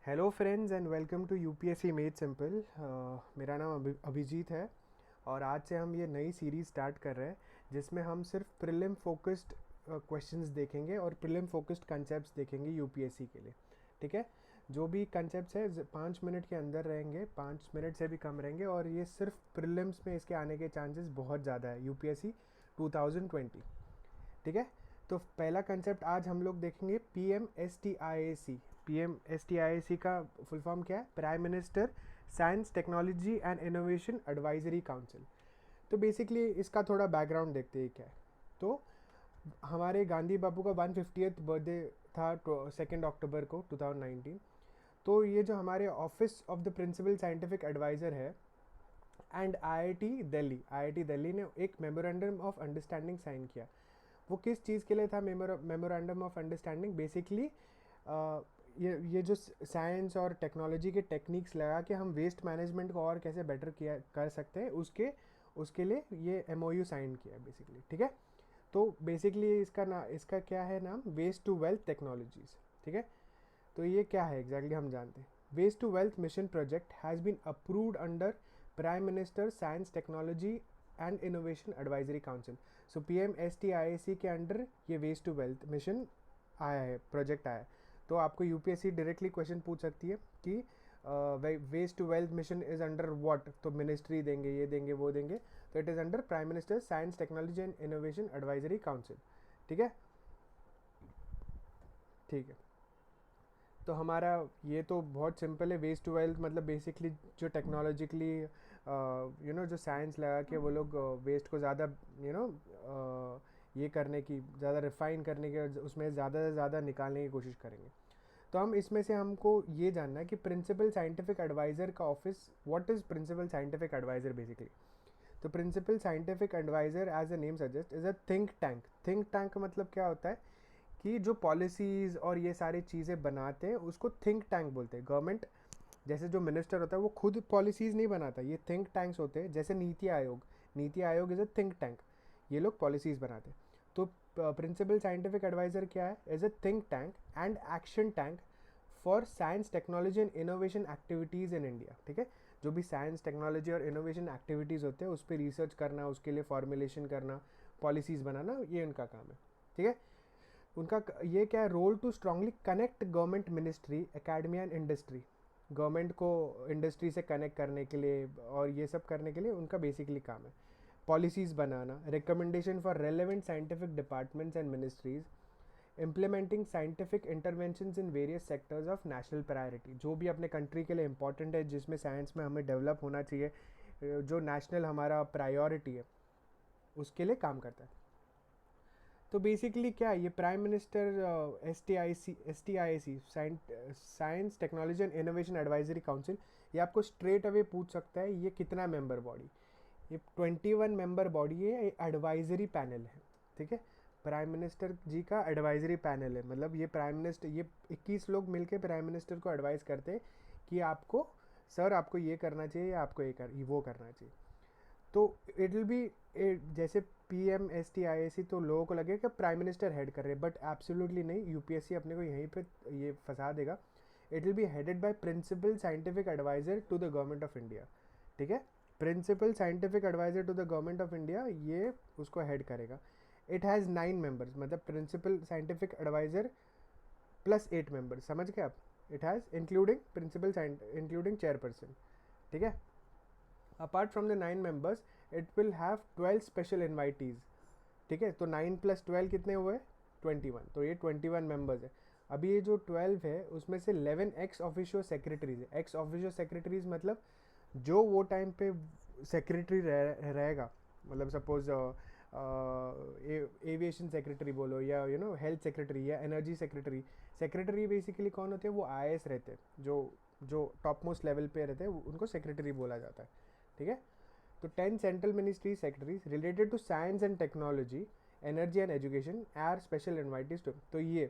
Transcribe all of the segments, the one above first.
Hello friends and welcome to UPSC made simple. मेरा नाम अभिजीत है और आज से हम ये नई सीरीज़ स्टार्ट कर रहे हैं जिसमें हम सिर्फ प्रीलिम फोकस्ड क्वेश्चंस देखेंगे और प्रीलिम फोकस्ड कंसेप्ट्स देखेंगे यूपीएससी के लिए। ठीक है, जो भी कंसेप्ट्स है 5 मिनट के अंदर रहेंगे, 5 मिनट से भी कम रहेंगे और ये सिर्फ प्रीलिम्स में इसके आने के चांसेस बहुत ज़्यादा है यूपीएससी 2020। ठीक है, तो पहला कंसेप्ट आज हम लोग देखेंगे PMSTIAC। PMSTIAC का फुल फॉर्म क्या है? Prime minister science technology and innovation advisory council. तो बेसिकली इसका थोड़ा बैकग्राउंड देखते हैं क्या है। तो हमारे गांधी बापू का 150th बर्थडे था 2 अक्टूबर को 2019। तो ये जो हमारे office of the principal scientific adviser है एंड आईआईटी दिल्ली ने एक मेमोरेंडम ऑफ अंडरस्टैंडिंग साइन किया। वो किस चीज़ के लिए था मेमोरेंडम ऑफ अंडरस्टैंडिंग? बेसिकली ये जो साइंस और टेक्नोलॉजी के टेक्निक्स लगा के हम वेस्ट मैनेजमेंट को और कैसे बेटर किया कर सकते हैं, उसके लिए ये एमओयू साइन किया बेसिकली। ठीक है, तो बेसिकली इसका क्या है नाम? Waste to wealth technologies. ठीक है, तो ये क्या है एग्जैक्टली हम जानते हैं। Waste to wealth mission project has been approved under prime minister science technology and innovation advisory council. So PMSTIAC के अंडर ये वेस्ट टू वेल्थ मिशन आया है, प्रोजेक्ट आया है। तो आपको यूपीएससी डायरेक्टली क्वेश्चन पूछ सकती है कि waste to wealth mission is under what, तो मिनिस्ट्री देंगे, ये देंगे, वो देंगे। तो it is under prime minister science technology and innovation advisory council. ठीक है, ठीक है। तो हमारा ये तो बहुत सिंपल है। वेस्ट टू वेल्थ मतलब बेसिकली जो टेक्नोलॉजिकली जो साइंस लगा के वो लोग वेस्ट को ज़्यादा ये करने की, ज़्यादा रिफाइन करने के, उसमें ज़्यादा से ज़्यादा निकालने की कोशिश करेंगे। तो हम इसमें से हमको ये जानना है कि प्रिंसिपल साइंटिफिक एडवाइज़र का office, what is principal scientific adviser basically. तो principal scientific adviser as a name suggest is a think tank. Think tank का मतलब क्या होता है कि जो पॉलिसीज़ और ये सारी चीज़ें बनाते हैं उसको थिंक टैंक बोलते हैं। गवर्नमेंट जैसे जो मिनिस्टर होता है वो खुद पॉलिसीज़ नहीं बनाता, ये थिंक टैंक्स होते हैं। जैसे NITI Aayog is a think tank, ये लोग पॉलिसीज़ बनाते हैं। तो प्रिंसिपल साइंटिफिक एडवाइज़र क्या है? Is a think tank and action tank for science technology and innovation activities in India. ठीक है, जो भी साइंस टेक्नोलॉजी और इनोवेशन एक्टिविटीज़ होते हैं उस पर रिसर्च करना, उसके लिए फॉर्मुलेशन करना, पॉलिसीज़ बनाना, ये उनका काम है। ठीक है, उनका ये क्या है? Role to strongly connect government ministry academia and industry. Government को इंडस्ट्री से कनेक्ट करने के लिए और ये सब करने के लिए उनका बेसिकली काम है। Policies banana, recommendation for relevant scientific departments and ministries, implementing scientific interventions in various sectors of national priority. जो भी अपने कंट्री के लिए इंपॉर्टेंट है, जिसमें साइंस में हमें डेवलप होना चाहिए, जो नेशनल हमारा प्रायोरिटी है, उसके लिए काम करता है। तो बेसिकली क्या है ये prime minister S T I C science technology and innovation advisory council, ये आपको स्ट्रेट अवे पूछ सकता है ये कितना मेंबर बॉडी। ये 21 मेंबर बॉडी है, ये एडवाइजरी पैनल है। ठीक है, प्राइम मिनिस्टर जी का एडवाइजरी पैनल है, मतलब ये प्राइम मिनिस्टर, ये 21 लोग मिलके प्राइम मिनिस्टर को एडवाइस करते हैं कि आपको, सर आपको ये करना चाहिए या आपको वो करना चाहिए। तो इट विल बी, जैसे PMSTIAC तो लोगों को लगेगा कि प्राइम मिनिस्टर हेड कर रहे हैं, बट एब्सोल्युटली नहीं। यूपीएससी अपने को यहीं पे ये फंसा देगा। It will be headed by principal scientific adviser to the government of India. ठीक है, principal scientific adviser to the government of India, ये उसको हेड करेगा। इट हैज़ 9 मेंबर्स, मतलब principal scientific adviser plus 8 members, समझ गए आप। It has including including chairperson. ठीक है, apart from the 9 members it will have 12 special invitees. ठीक है, तो 9 + 12 कितने हुए? 21। तो ये 21 मेंबर्स है। अभी ये जो 12 है उसमें से 11 एक्स ऑफिशियो सेक्रेटरीज है। एक्स ऑफिशियो सेक्रेटरीज मतलब जो वो टाइम पे सेक्रेटरी रहेगा, मतलब सपोज एविएशन सेक्रेटरी बोलो, या हेल्थ सेक्रेटरी या एनर्जी सेक्रेटरी। सेक्रेटरी बेसिकली कौन होते हैं? वो IAS रहते हैं, जो जो टॉप मोस्ट लेवल पे रहते हैं, उनको सेक्रेटरी बोला जाता है। ठीक है, तो 10 central ministry secretaries related to science and technology, energy and education are special invitees too. तो ये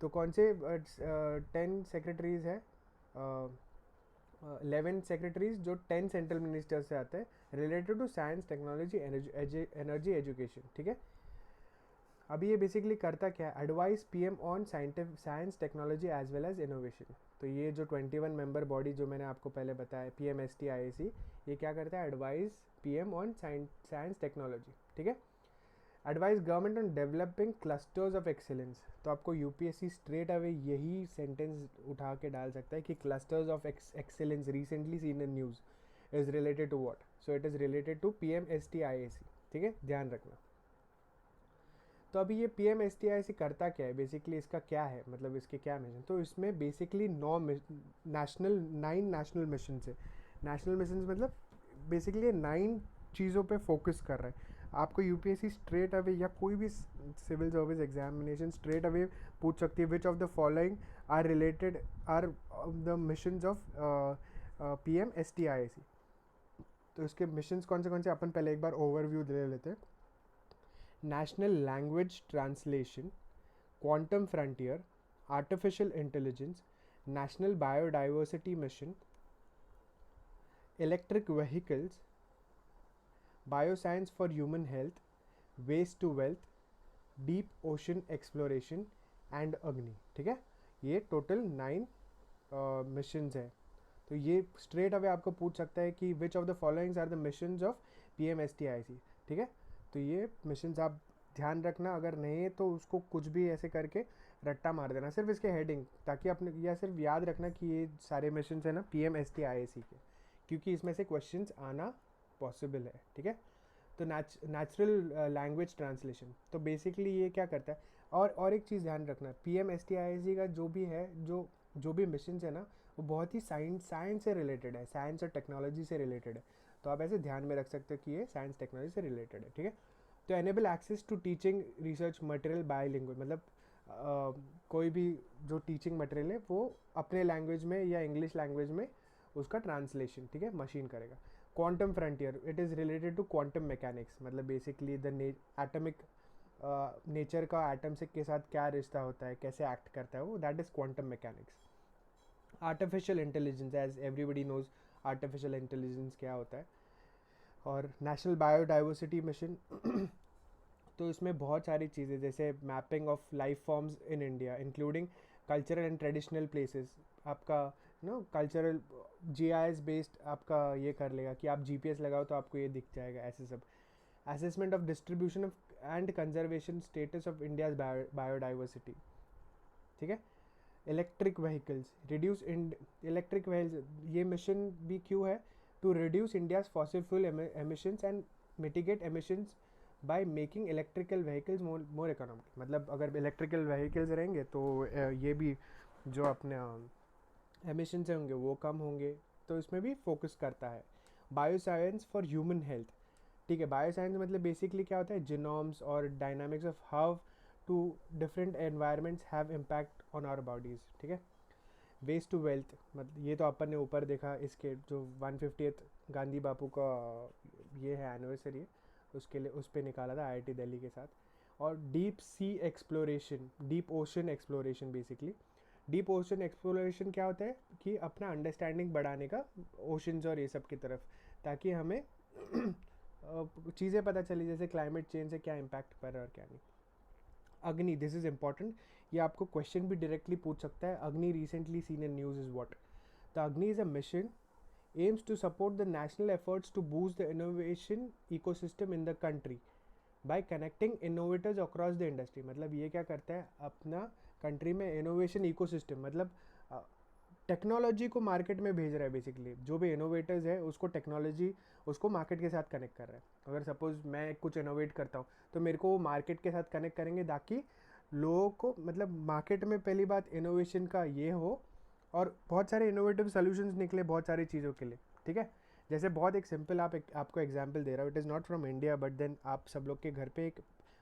तो कौन से 10 सेक्रेटरीज है? 11 सेक्रेटरीज जो 10 सेंट्रल मिनिस्टर से आते हैं, related to science technology energy education. ठीक है, अभी ये बेसिकली करता क्या है, advise PM on science technology as well as innovation. तो ये जो 21 मेंबर बॉडी जो मैंने आपको पहले बताया PMSTIAC, ये क्या करता है, advise PM on science technology, ठीक है। Advise government on developing clusters of excellence. तो आपको यूपीएससी स्ट्रेट अवे यही सेंटेंस उठा के डाल सकता है कि clusters of excellence recently seen in news is related to what, so it is related to PMSTIAC, ठीक है, ध्यान रखना। तो अभी ये PMSTIAC करता क्या है बेसिकली, इसका क्या है मतलब इसके क्या मिशन, तो इसमें बेसिकली 9 नेशनल मिशन है। नेशनल मिशन मतलब बेसिकली 9 चीज़ों पे फोकस कर रहा है। आपको यूपीएससी स्ट्रेट अवे या कोई भी civil service examination straight away पूछ सकती है, which of the following are related are the missions of PMSTIAC। तो इसके मिशंस कौन से अपन पहले एक बार ओवरव्यू ले लेते हैं। National language translation, quantum frontier, artificial intelligence, national biodiversity mission, electric vehicles, bioscience for human health, waste to wealth, deep ocean exploration and Agni, ठीक है। ये टोटल 9 मिशंस है। तो ये स्ट्रेट अवे आपको पूछ सकता है कि which of the followings are the missions of PMSTIAC, ठीक है। तो ये मिशंस आप ध्यान रखना, अगर नहीं है तो उसको कुछ भी ऐसे करके रट्टा मार देना सिर्फ इसके हेडिंग, ताकि अपने या सिर्फ याद रखना कि ये सारे मिशंस है ना PMSTIAC के, क्योंकि इसमें से क्वेश्चंस आना पॉसिबल है, ठीक है। तो नेचुरल लैंग्वेज ट्रांसलेशन, तो बेसिकली ये क्या करता है, और एक चीज़ ध्यान रखना, PMSTIAC का जो भी है, जो भी मिशंस है ना, वो बहुत ही साइंस से रिलेटेड है, साइंस और टेक्नोलॉजी से रिलेटेड है। तो आप ऐसे ध्यान में रख सकते हो कि ये साइंस टेक्नोलॉजी से रिलेटेड है, ठीक है। तो enable access to teaching research material bilingual, मतलब कोई भी जो टीचिंग मटेरियल है वो अपने लैंग्वेज में या इंग्लिश लैंग्वेज में उसका ट्रांसलेशन, ठीक है, मशीन करेगा। Quantum frontier, it is related to quantum mechanics, मतलब बेसिकली द एटमिक नेचर का एटम से के साथ क्या रिश्ता होता है, कैसे एक्ट करता है वो, that is quantum mechanics. Artificial intelligence, as everybody knows artificial intelligence क्या होता है। और नेशनल बायोडाइवर्सिटी मिशन तो इसमें बहुत सारी चीज़ें, जैसे mapping of life forms in India including cultural and traditional places, आपका कल्चरल GIS बेस्ड आपका ये कर लेगा कि आप GPS लगाओ तो आपको ये दिख जाएगा, ऐसे सब। Assessment of distribution of and conservation status of India's biodiversity, ठीक है। Electric vehicles, reduce electric vehicles, ये मिशन भी क्यों है, to reduce India's fossil fuel emissions and mitigate emissions by making electrical vehicles more economic. मतलब अगर electrical vehicles रहेंगे तो ये भी जो अपने एमिशंस होंगे वो कम होंगे, तो इसमें भी फोकस करता है। बायोसाइंस फॉर ह्यूमन हेल्थ, ठीक है। बायोसाइंस मतलब बेसिकली क्या होता है, जीनोम्स और dynamics of how to different environments have impact on our bodies, ठीक है। वेस्ट टू वेल्थ, मतलब ये तो अपन ने ऊपर देखा, इसके जो 150th गांधी बापू का ये है एनिवर्सरी है, उसके लिए उस पर निकाला था IIT दिल्ली के साथ। और deep sea exploration, deep ocean exploration, basically deep ocean exploration क्या होता है कि अपना अंडरस्टैंडिंग बढ़ाने का ओशंस और ये सब की तरफ, ताकि हमें चीज़ें पता चली, जैसे क्लाइमेट चेंज से क्या इम्पैक्ट पड़ रहा है और क्या नहीं। अग्नि, दिस इज़ इंपॉर्टेंट, ये आपको क्वेश्चन भी डायरेक्टली पूछ सकता है। Agni recently seen in news is what, the Agni is a mission aims to support the national efforts to boost the innovation ecosystem in the country by connecting innovators across the industry। मतलब ये क्या करता है, अपना country में innovation ecosystem, मतलब technology को market में भेज रहा है। बेसिकली जो भी इनोवेटर्स है उसको टेक्नोलॉजी उसको मार्केट के साथ कनेक्ट कर रहा है। अगर सपोज मैं कुछ इनोवेट करता हूँ तो मेरे को वो मार्केट के साथ कनेक्ट करेंगे, ताकि लोगों को मतलब मार्केट में पहली बात इनोवेशन का ये हो, और बहुत सारे इनोवेटिव सोल्यूशंस निकले बहुत सारी चीज़ों के लिए, ठीक है। जैसे बहुत एक सिंपल आपको एग्जांपल दे रहा हूँ, it is not from India, but then आप सब लोग के घर पे एक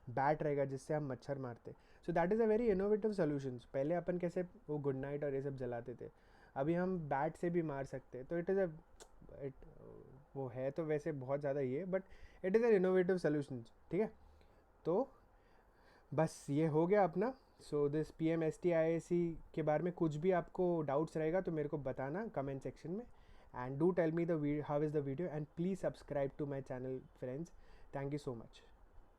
बैट रहेगा जिससे हम मच्छर मारते, so that is a very innovative solutions. पहले अपन कैसे वो गुड नाइट और ये सब जलाते थे, अभी हम बैट से भी मार सकते हैं। तो इट इज़ इट वो है तो वैसे बहुत ज़्यादा ये, but it is an innovative solutions, ठीक है। तो बस ये हो गया अपना। सो दिस PMSTIAC के बारे में कुछ भी आपको डाउट्स रहेगा तो मेरे को बताना कमेंट सेक्शन में, and do tell me the how is the video, and please subscribe to my channel friends. Thank you so much.